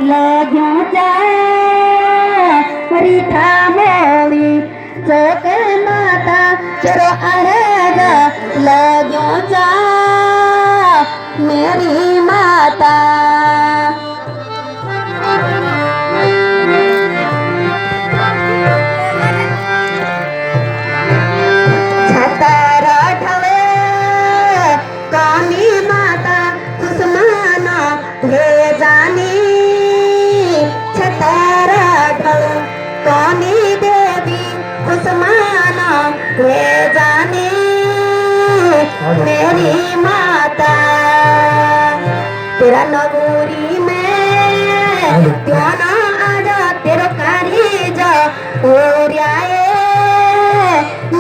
लाग्यो रीठा मोली चोक माता चरो अड़गा लाग्यो मेरी माता छतारा ठवे कानी माता कुसमाना भेजानी छतारा ठवे कानी देवी कुसमाना भेजानी मेरी माता तेरा नगोरी में क्यों ना आजा तेरा कारीजा ओरियाए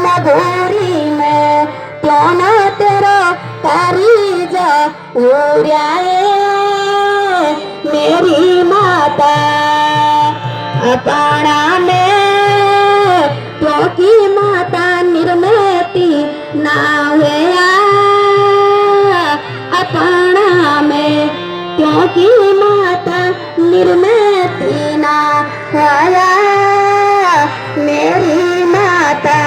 नगोरी में क्यों ना तेरा कारीजा ओरियाए मेरी माता अपाणा में क्योंकि माता निर्मति ना हुआ अपाणा में क्योंकि माता निर्मति ना हुआ मेरी माता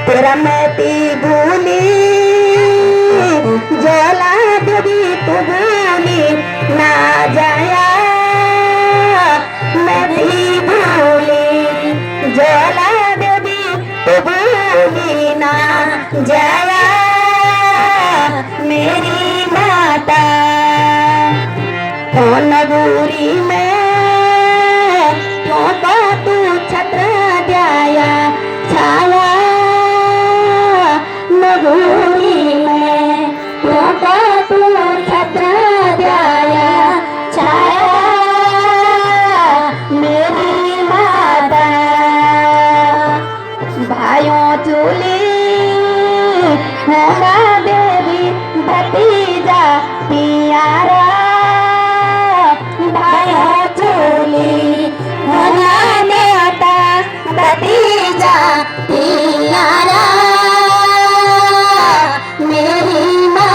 तेरा मैती भूली जला देवी तू भूली ना जाया मैती भूली जला देवी तू भूली ना जाया मेरी माता नगोरी में क्यों का तू छत्र जाया छाया नगोरी में क्यों का तू छत्र जाया छाया मेरी माता भाइयों चूली होगा देवी भतीजा पियारा